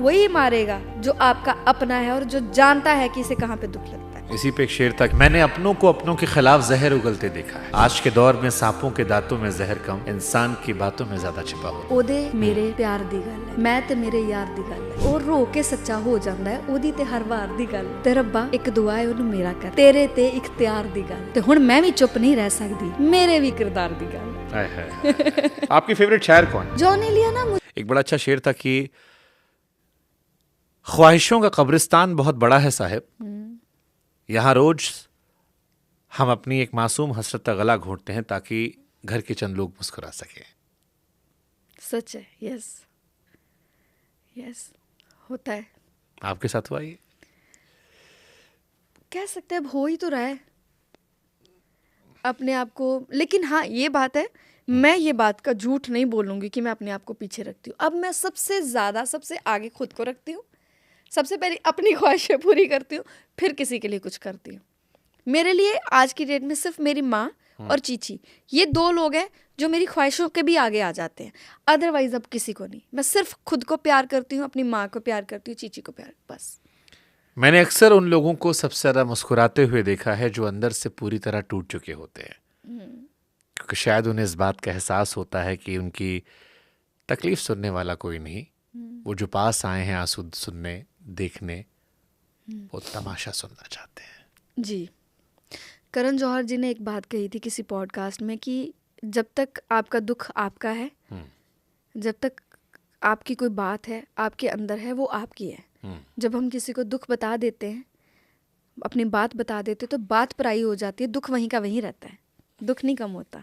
वही मारेगा जो आपका अपना है और जो जानता है कि इसे कहाँ पे दुख लगता है। इसी पे एक शेर था, मैंने अपनों को अपनों के खिलाफ जहर उगलते देखा है। आज के दौर में सांपों के दांतों में जहर कम, इंसान की बातों में ज्यादा छिपा होता। ओदे मेरे प्यार दी गल है, मैं ते मेरे यार दी गल है, और रो के सच्चा हो जाता है ओदी ते हर वार दी गल। ते रब्बा एक दुआ है ओनू मेरा कर, तेरे ते इख्तियार दी गल, ते हुण मैं भी चुप नहीं रह सकदी, मेरे भी किरदार दी गल। हाय हाय। आपकी फेवरेट शायर कौन? जॉनी लिया ना एक बड़ा अच्छा शेर था कि ख्वाहिशों का कब्रिस्तान बहुत बड़ा है साहिब, यहाँ रोज हम अपनी एक मासूम हसरत का गला घोंटते हैं ताकि घर के चंद लोग मुस्कुरा सके। सच है। यस यस होता है। आपके साथ हुआ ये? कह सकते हैं अब हो ही तो रहा है अपने आप को। लेकिन हाँ ये बात है, मैं ये बात का झूठ नहीं बोलूंगी कि मैं अपने आप को पीछे रखती हूँ। अब मैं सबसे ज़्यादा सबसे आगे खुद को रखती हूँ, सबसे पहले अपनी ख्वाहिशें पूरी करती हूँ, फिर किसी के लिए कुछ करती हूँ। मेरे लिए आज की डेट में सिर्फ मेरी माँ और चीची, ये दो लोग हैं जो मेरी ख्वाहिशों के भी आगे आ जाते हैं। अदरवाइज अब किसी को नहीं। मैं सिर्फ खुद को प्यार करती हूँ, अपनी माँ को प्यार करती हूँ, चीची को प्यार, बस। मैंने अक्सर उन लोगों को सबसे ज्यादा मुस्कुराते हुए देखा है जो अंदर से पूरी तरह टूट चुके होते हैं, क्योंकि शायद उन्हें इस बात का एहसास होता है कि उनकी तकलीफ सुनने वाला कोई नहीं, वो जो पास आए हैं आंसू सुनने देखने, वो तमाशा सुनना चाहते हैं। जी, करण जौहर जी ने एक बात कही थी किसी पॉडकास्ट में कि जब तक आपका दुख आपका है, जब तक आपकी कोई बात है आपके अंदर है, वो आपकी है। जब हम किसी को दुख बता देते हैं, अपनी बात बता देते हैं, तो बात पराई हो जाती है, दुख वहीं का वहीं रहता है, दुख नहीं कम होता,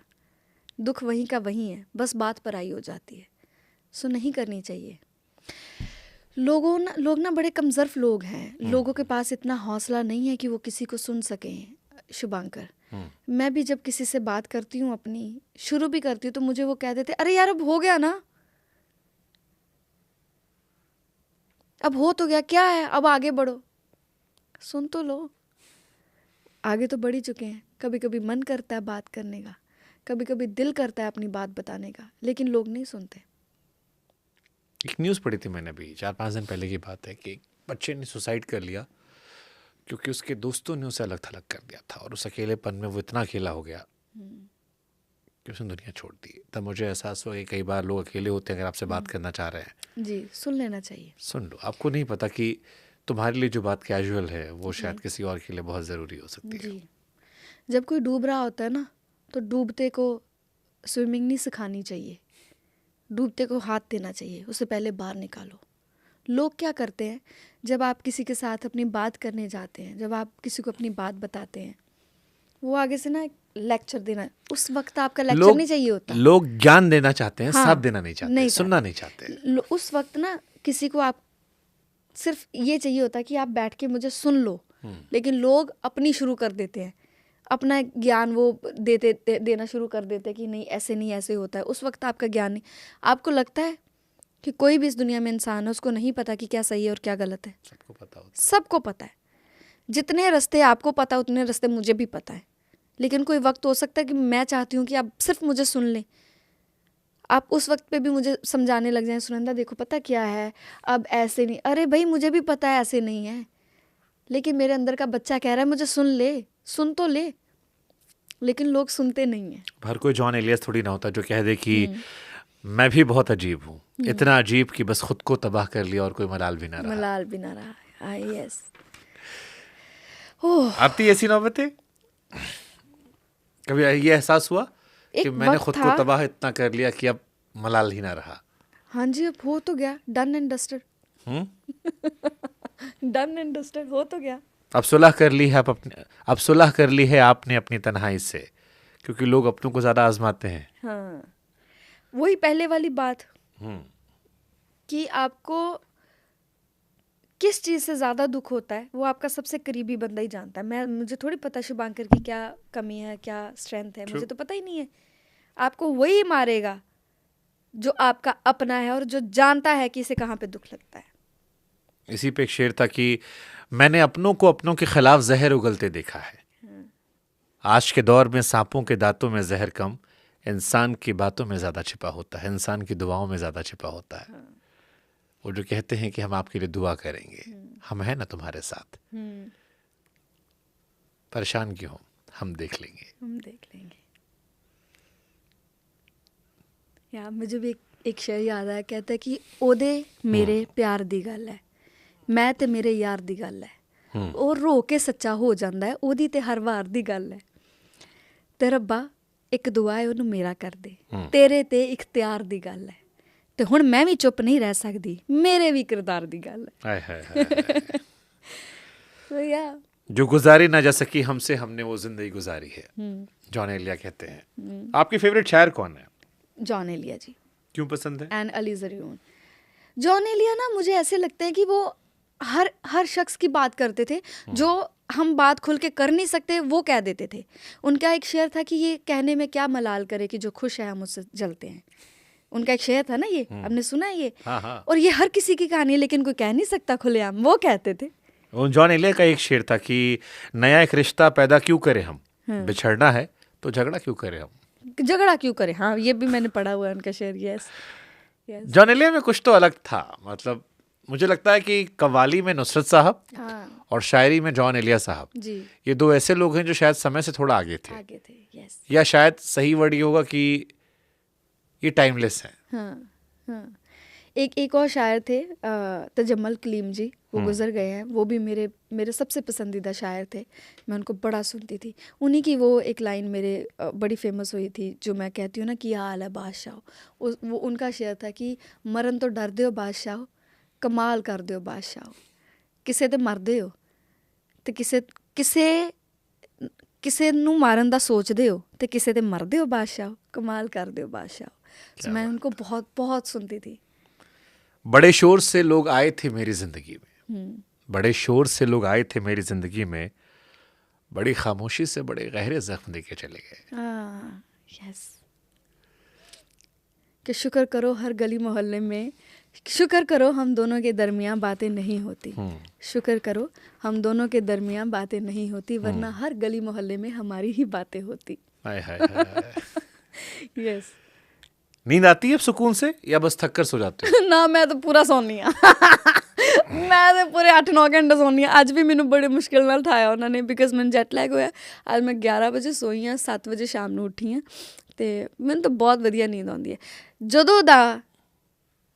दुख वहीं का वहीं है, बस बात पराई हो जाती है। सो नहीं करनी चाहिए। लोग ना बड़े कमज़र्फ लोग हैं, लोगों के पास इतना हौसला नहीं है कि वो किसी को सुन सकें। शुभांकर, मैं भी जब किसी से बात करती हूँ, अपनी शुरू भी करती हूँ, तो मुझे वो कह देते अरे यार अब हो गया ना, अब हो तो गया, क्या है, अब आगे बढ़ो। सुन तो लो, आगे तो बढ़ ही चुके हैं। कभी कभी मन करता है बात करने का, कभी कभी दिल करता है अपनी बात बताने का, लेकिन लोग नहीं सुनते। एक न्यूज़ पढ़ी थी मैंने अभी 4-5 दिन पहले की बात है कि एक बच्चे ने सुसाइड कर लिया क्योंकि उसके दोस्तों ने उसे अलग थलग कर दिया था, और उस अकेलेपन में वो इतना अकेला हो गया कि उसने दुनिया छोड़ दी। तब मुझे एहसास हुआ कि कई बार लोग अकेले होते हैं, अगर आपसे बात करना चाह रहे हैं जी, सुन लेना चाहिए। सुन लो। आपको नहीं पता कि तुम्हारे लिए जो बात कैजुअल है वो शायद किसी और के लिए बहुत ज़रूरी हो सकती है। जी, जब कोई डूब रहा होता है ना, तो डूबते को स्विमिंग नहीं सिखानी चाहिए, डूबते को हाथ देना चाहिए, उससे पहले बाहर निकालो। लोग क्या करते हैं, जब आप किसी के साथ अपनी बात करने जाते हैं, जब आप किसी को अपनी बात बताते हैं, वो आगे से ना एक लेक्चर देना, उस वक्त आपका लेक्चर नहीं चाहिए होता। लोग ज्ञान देना चाहते हैं, हाँ, साथ देना नहीं चाहते, नहीं सुनना नहीं चाहते। उस वक्त ना किसी को आप सिर्फ ये चाहिए होता कि आप बैठ के मुझे सुन लो। लेकिन लोग अपनी शुरू कर देते हैं, अपना ज्ञान वो देना शुरू कर देते हैं कि नहीं ऐसे नहीं ऐसे होता है। उस वक्त आपका ज्ञान नहीं, आपको लगता है कि कोई भी इस दुनिया में इंसान है, उसको नहीं पता कि क्या सही है और क्या गलत है। सबको पता होता है। सबको पता है। जितने रास्ते आपको पता है उतने रास्ते मुझे भी पता है। लेकिन कोई वक्त हो सकता है कि मैं चाहती हूँ कि आप सिर्फ मुझे सुन लें, आप उस वक्त पे भी मुझे समझाने लग जाएं, सुनंदा देखो पता क्या है, अब ऐसे नहीं। अरे भाई मुझे भी पता है ऐसे नहीं है, लेकिन मेरे अंदर का बच्चा कह रहा है मुझे सुन ले, सुन तो ले। लेकिन लोग सुनते नहीं हैं। हर कोई जॉन एलियस थोड़ी ना होता जो कह दे कि मैं भी बहुत अजीब हूँ, इतना अजीब कि बस खुद को तबाह कर लिया और कोई मलाल भी ना रहा। मलाल भी ना रहा। यस। ओह, आती ऐसी नौबतें? कभी ये एहसास हुआ कि मैंने खुद को तबाह इतना कर लिया कि अब मलाल ही ना रहा? हाँ जी, अब हो तो गया, done and dusted. Done and dusted हो तो गया। अब सुलह कर ली है अब सुलह कर ली है आपने अपनी तन्हाई से, क्योंकि लोग अपनों को ज्यादा आजमाते हैं। हाँ, वही पहले वाली बात कि आपको किस चीज़ से ज़्यादा दुख होता है वो आपका सबसे करीबी बंदा ही जानता है। मुझे थोड़ी पता शुभांकर की क्या कमी है, क्या स्ट्रेंथ है, मुझे तो पता ही नहीं है। आपको वही मारेगा जो आपका अपना है और जो जानता है कि इसे कहाँ पे दुख लगता है। इसी पे एक शेर था कि मैंने अपनों को अपनों के खिलाफ जहर उगलते देखा है। आज के दौर में सांपों के दांतों में जहर कम, इंसान की बातों में ज्यादा छिपा होता है, इंसान की दुआओं में ज्यादा छिपा होता है। वो जो कहते हैं कि हम आपके लिए दुआ करेंगे, हम हैं ना तुम्हारे साथ, परेशान क्यों हो, हम देख लेंगे। हम देख लेंगे। यार मुझे भी एक शेर याद आया, कहता है कि ओदे मेरे प्यार दी गल है, मैं ते मेरे यार दी गल है, ਉਹ ਰੋ ਕੇ ਸੱਚਾ ਹੋ ਜਾਂਦਾ ਹੈ, ਉਹਦੀ ਤੇ ਹਰ ਵਾਰ ਦੀ ਗੱਲ ਹੈ, ਤੇ ਰੱਬਾ ਇੱਕ ਦੁਆ ਹੈ ਉਹਨੂੰ ਮੇਰਾ ਕਰ ਦੇ, ਤੇਰੇ ਤੇ ਇਖਤਿਆਰ ਦੀ ਗੱਲ ਹੈ, ਤੇ ਹੁਣ ਮੈਂ ਵੀ ਚੁੱਪ ਨਹੀਂ ਰਹਿ ਸਕਦੀ, ਮੇਰੇ ਵੀ ਕਿਰਦਾਰ ਦੀ ਗੱਲ ਹੈ। हाय हाय हाय। तो या जो गुजारी ना जा सकी हमसे, हमने वो जिंदगी गुजारी है, जॉन एलिया कहते हैं। आपकी फेवरेट शायर कौन है? जॉन एलिया जी। क्यों पसंद है? एंड अली ज़रियून। जॉन एलिया ना मुझे ऐसे लगता है कि वो हर शख्स की बात करते थे, जो हम बात खुल के कर नहीं सकते वो कह देते थे। उनका एक शेर था कि ये कहने में क्या मलाल करे कि जो खुश है हम उससे जलते हैं। उनका एक शेर था ना, ये आपने सुना है ये? हाँ हाँ। और ये हर किसी की कहानी है, लेकिन कोई कह नहीं सकता खुलेआम, वो कहते थे। जॉन एलिया का एक शेर था कि नया एक रिश्ता पैदा क्यों करें हम, बिछड़ना है तो झगड़ा क्यों करें हम, झगड़ा क्यों करें। हाँ, ये भी मैंने पढ़ा हुआ है उनका शेर। Yes yes. जॉन एलिया में कुछ तो अलग था, मतलब मुझे लगता है कि कव्वाली में नुसरत साहब हाँ और शायरी में जॉन एलिया साहब, जी, ये दो ऐसे लोग हैं जो शायद समय से थोड़ा आगे थे, आगे थे। यस। या शायद सही वर्ड ये होगा कि ये टाइमलेस हैं। हाँ हाँ। एक और शायर थे तजम्मल कलीम जी, वो गुजर गए हैं। वो भी मेरे सबसे पसंदीदा शायर थे, मैं उनको बड़ा सुनती थी। उन्हीं की वो एक लाइन मेरे बड़ी फेमस हुई थी, जो मैं कहती हूँ ना कि या हाल है बादशाह। वो उनका शेर था कि मरन तो डरदे हो बादशाह, कमाल कर दो बादशाह, किसे ते मरदे हो ते ਕਿਸੇ ਨੂੰ ਮਾਰਨ ਦਾ ਸੋਚਦੇ ਹੋ ਤੇ ਕਿਸੇ ਤੇ ਮਰਦੇ ਹੋ ਬਾਦशाह, कमाल कर दो बादशाह। तो मैं उनको बहुत बहुत सुनती थी। बड़े शोर से लोग आए थे मेरी जिंदगी में, बड़े शोर से लोग आए थे मेरी जिंदगी में, बड़ी खामोशी से बड़े गहरे जख्म देके चले गए। यस। कि शुक्र करो हर गली मोहल्ले में, शुक्र करो हम दोनों के दरमियान बातें नहीं होती, शुक्र करो हम दोनों के दरमियान बातें नहीं होती, वरना हर गली मोहल्ले में हमारी ही बातें होती। हाय हाय हाय। यस। नींद आती है अब सुकून से या बस थक कर सो जाते हो? ना, मैं तो पूरा सोनी हाँ। मैं तो पूरे 8-9 घंटे सोनी हाँ। अज भी मैंने बड़ी मुश्किल नाल उठाया उन्होंने, बिकॉज मैंने जैट लैग होया। अज मैं 11 बजे सोई हाँ, 7 बजे शाम ਨੂੰ ਉੱਠੀ ਹਾਂ, ਤੇ ਮੈਨੂੰ ਤਾਂ ਬਹੁਤ ਵਧੀਆ ਨੀਂਦ ਆਉਂਦੀ ਹੈ। ਜਦੋਂ ਦਾ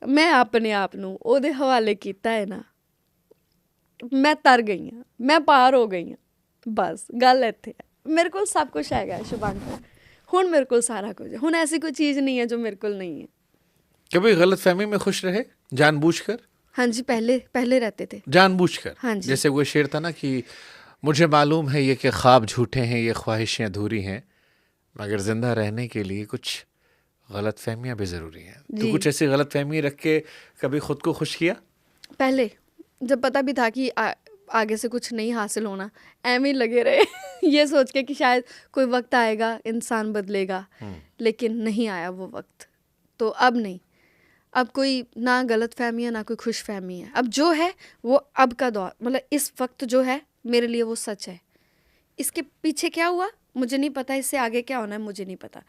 ਮੈਂ ਆਪਣੇ ਆਪ ਨੂੰ ਉਹਦੇ ਹਵਾਲੇ ਕੀਤਾ ਹੈ ਨਾ, ਮੈਂ ਤਰ ਗਈ ਹਾਂ, ਮੈਂ ਪਾਰ ਹੋ ਗਈ ਹਾਂ। ਬਸ ਗੱਲ ਇੱਥੇ ਹੈ। ਮੇਰੇ ਕੋਲ ਸਭ ਕੁਝ ਹੈਗਾ ਸ਼ੁਭਾਂਕਰ, ਹੁਣ ਮੇਰੇ ਕੋਲ ਸਾਰਾ ਕੁਝ ਹੈ। ਹੁਣ ऐसी कोई चीज़ नहीं है जो मेरे को नहीं है। कभी गलतफहमी में खुश रहे जानबूझकर? हाँ जी, पहले रहते थे जानबूझकर। हाँ जी। जैसे वो शेर था ना कि मुझे मालूम है ये कि ख्वाब झूठे हैं, ये ख्वाहिशें अधूरी हैं, मगर जिंदा रहने के लिए कुछ गलतफहमियां भी ज़रूरी हैं। तो कुछ ऐसी गलतफहमी रख के कभी खुद को खुश किया? पहले जब पता भी था कि आगे से कुछ नहीं हासिल होना, एम ही लगे रहे ये सोच के कि शायद कोई वक्त आएगा इंसान बदलेगा, लेकिन नहीं आया वो वक्त। तो अब नहीं, अब कोई ना गलत फहमी है ना कोई खुश फहमी है। अब जो है वो अब का दौर, मतलब इस वक्त जो है मेरे लिए वो सच है। इसके पीछे क्या हुआ मुझे नहीं पता, इससे आगे क्या होना है मुझे नहीं पता।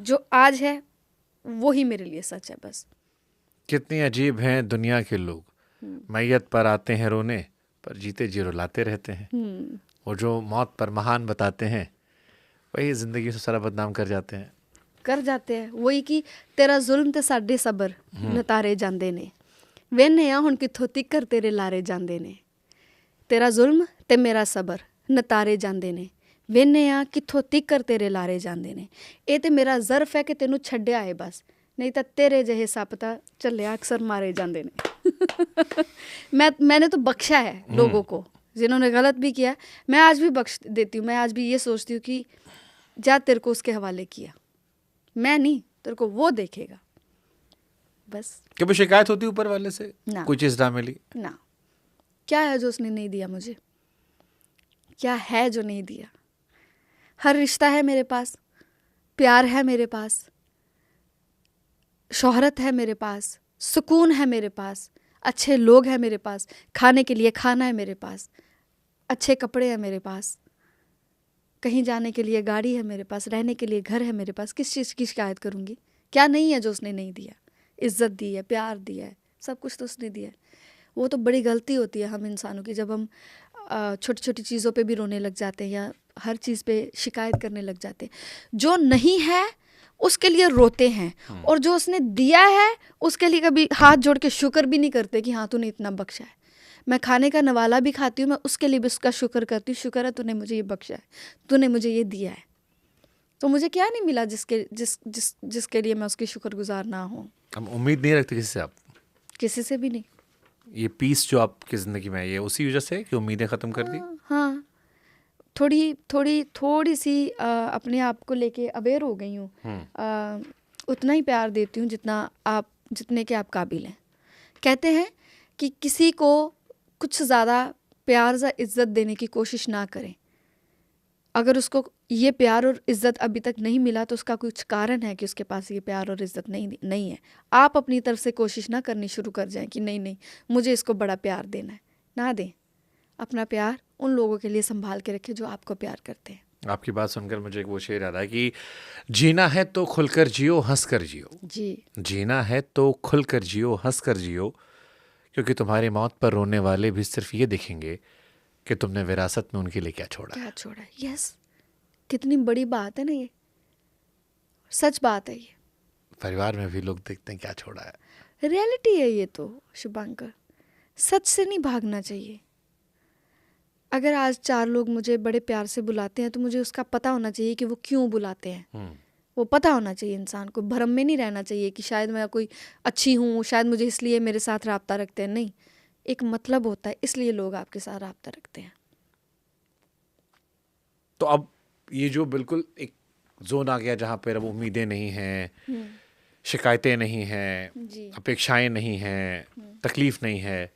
जो आज है वो ही मेरे लिए सच है बस। कितनी अजीब हैं दुनिया के लोग, मैयत पर आते हैं रोने, पर जीते जी रुलाते रहते हैं। वो जो मौत पर महान बताते हैं, वही ज़िंदगी से सारा बदनाम कर जाते हैं। वही कि तेरा जुल्म ते साडे सबर नतारे जांदे ने, वेने आ हुण कित्थों तिक्कर तेरे लारे जांदे ने। तेरा जुल्म ते मेरा सबर नतारे जांदे ने, वेने आ कित्थों तिक्कर तेरे लारे जांदे ने। ये ते मेरा ज़र्फ है कि तेनू छड्डिया है बस, नहीं तो तेरे जहे सप तां झल्लिया अक्सर मारे जांदे ने। मैंने तो बख्शा है लोगों को, जिन्होंने गलत भी किया मैं आज भी बख्श देती हूँ। मैं आज भी ये सोचती हूँ कि जा तेरे को उसके हवाले किया, मैं नहीं, तेरे को वो देखेगा बस। कभी शिकायत होती ऊपर वाले से ना। कोई चीज़ ना मिली? ना। क्या है जो उसने नहीं दिया मुझे, क्या है जो नहीं दिया? हर रिश्ता है मेरे पास, प्यार है मेरे पास, शोहरत है मेरे पास, सुकून है मेरे पास, अच्छे लोग हैं मेरे पास, खाने के लिए खाना है मेरे पास, अच्छे कपड़े हैं मेरे पास, कहीं जाने के लिए गाड़ी है मेरे पास, रहने के लिए घर है मेरे पास। किस चीज़ की शिकायत करूँगी? क्या नहीं है जो उसने नहीं दिया? इज़्ज़त दी है, प्यार दिया है, सब कुछ तो उसने दिया है। वो तो बड़ी गलती होती है हम इंसानों की, जब हम छोटी छोटी चीज़ों पे भी रोने लग जाते हैं या हर चीज़ पे शिकायत करने लग जाते हैं। जो नहीं है उसके लिए रोते हैं, और जो उसने दिया है उसके लिए कभी हाथ जोड़ के शुक्र भी नहीं करते कि हाँ तूने इतना बख्शा है। मैं खाने का नवाला भी खाती हूँ, मैं उसके लिए भी उसका शुक्र करती हूँ, शुक्र है तूने मुझे ये बख्शा है, तूने मुझे ये दिया है। तो मुझे क्या नहीं मिला जिसके लिए मैं उसकी शुक्रगुजार ना हूँ। हम उम्मीद नहीं रखते किसी से आप? किसी से भी नहीं। ये पीस जो आपकी ज़िंदगी में है ये उसी वजह से कि उम्मीदें ख़त्म कर दी? हाँ, थोड़ी सी अपने आप को लेके अवेयर हो गई हूँ। उतना ही प्यार देती हूँ जितने के आप काबिल हैं। कहते हैं कि किसी को कुछ ज़्यादा प्यार या इज़्ज़त देने की कोशिश ना करें। अगर उसको ये प्यार और इज़्ज़त अभी तक नहीं मिला तो उसका कुछ कारण है कि उसके पास ये प्यार और इज़्ज़त नहीं है। आप अपनी तरफ से कोशिश ना करनी शुरू कर जाएं कि नहीं मुझे इसको बड़ा प्यार देना है। ना दें। अपना प्यार उन लोगों के लिए संभाल के रखें जो आपको प्यार करते हैं। आपकी बात सुनकर मुझे एक वो शेर याद आया कि जीना है तो खुलकर जियो, हंस कर जियो। जी। जीना है तो खुलकर जियो, हंस कर जियो, क्योंकि तुम्हारी मौत पर रोने वाले भी सिर्फ ये देखेंगे कि तुमने विरासत में उनके लिए क्या छोड़ा है। यस, कितनी बड़ी बात है ना, ये सच बात है। ये परिवार में भी लोग देखते हैं क्या छोड़ा है। रियलिटी है ये तो शुभांकर। सच से नहीं भागना चाहिए। अगर आज 4 लोग मुझे बड़े प्यार से बुलाते हैं तो मुझे उसका पता होना चाहिए कि वो क्यों बुलाते हैं। वो पता होना चाहिए इंसान को। भ्रम में नहीं रहना चाहिए कि शायद मैं कोई अच्छी हूँ, शायद मुझे इसलिए मेरे साथ राब्ता रखते हैं। नहीं, एक मतलब होता है, इसलिए लोग आपके साथ राब्ता रखते हैं। तो अब ये जो बिल्कुल एक जोन आ गया जहाँ पर अब उम्मीदें नहीं हैं, शिकायतें नहीं हैं, अपेक्षाएं नहीं हैं, तकलीफ नहीं है,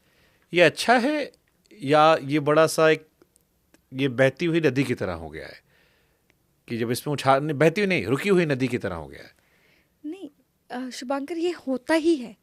ये अच्छा है या ये बड़ा सा एक ये बहती हुई नदी की तरह हो गया है कि जब इसमें बहती हुई नहीं, रुकी हुई नदी की तरह हो गया है? नहीं शुभांकर, ये होता ही है।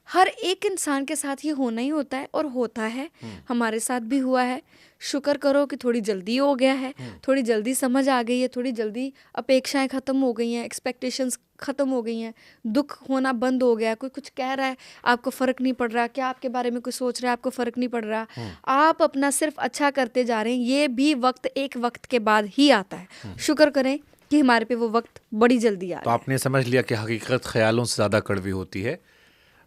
हर एक इंसान के साथ ये होना ही होता है और होता है। हमारे साथ भी हुआ है। शुक्र करो कि थोड़ी जल्दी हो गया है, थोड़ी जल्दी समझ आ गई है, थोड़ी जल्दी अपेक्षाएं ख़त्म हो गई हैं, एक्सपेक्टेशंस ख़त्म हो गई हैं, दुख होना बंद हो गया। कोई कुछ कह रहा है, आपको फ़र्क नहीं पड़ रहा, क्या आपके बारे में कोई सोच रहा है, आपको फ़र्क नहीं पड़ रहा। आप अपना सिर्फ अच्छा करते जा रहे हैं। ये भी वक्त एक वक्त के बाद ही आता है। शुक्र करें कि हमारे पे वो वक्त बड़ी जल्दी आ तो गया। आपने समझ लिया कि हकीकत ख्यालों से ज़्यादा कड़वी होती है,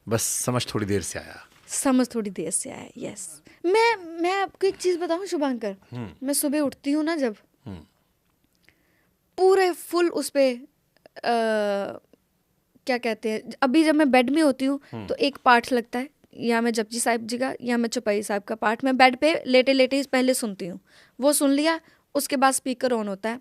बस समझ थोड़ी देर से आया। यस। मैं आपको एक चीज़ बताऊं शुभांकर, मैं सुबह उठती हूँ ना, जब पूरे फुल उस पे क्या कहते हैं, अभी जब मैं बेड में होती हूँ तो एक पाठ लगता है, या मैं जपजी साहिब जी का या मैं चौपाई साहिब का पाठ मैं बेड पे लेटे लेटे ही पहले सुनती हूँ। वो सुन लिया, उसके बाद स्पीकर ऑन होता है,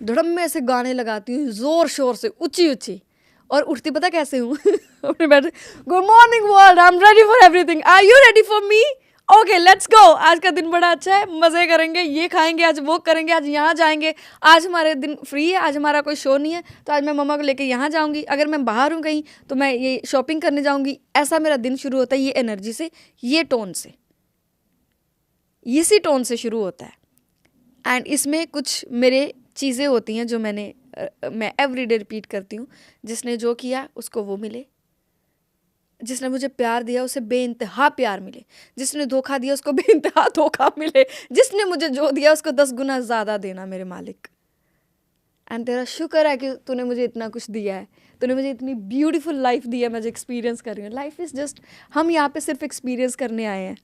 धड़म में ऐसे गाने लगाती हूँ ज़ोर शोर से, ऊंची, और उठती पता कैसे हूँ अपने बेड से, good morning world, I am ready for everything, are you ready for me? Okay let's go, आज का दिन बड़ा अच्छा है, मज़े करेंगे, ये खाएंगे, आज वो करेंगे, आज यहाँ जाएंगे, आज हमारे दिन फ्री है, आज हमारा कोई शो नहीं है, तो आज मैं मम्मा को लेके यहाँ जाऊँगी, अगर मैं बाहर हूँ कहीं तो मैं ये शॉपिंग करने जाऊँगी। ऐसा मेरा दिन शुरू होता है, ये एनर्जी से, ये टोन से, इसी टोन से शुरू होता है। एंड इसमें कुछ मेरे चीज़ें होती हैं जो मैं एवरीडे रिपीट करती हूँ। जिसने जो किया उसको वो मिले, जिसने मुझे प्यार दिया उसे बेइंतहा प्यार मिले, जिसने धोखा दिया उसको बेइंतहा धोखा मिले, जिसने मुझे जो दिया उसको 10 गुना ज़्यादा देना मेरे मालिक। एंड तेरा शुक्र है कि तूने मुझे इतना कुछ दिया है, तूने मुझे इतनी ब्यूटीफुल लाइफ दी है, मैं जो एक्सपीरियंस कर रही हूँ। लाइफ इज़ जस्ट, हम यहाँ पे सिर्फ एक्सपीरियंस करने आए हैं।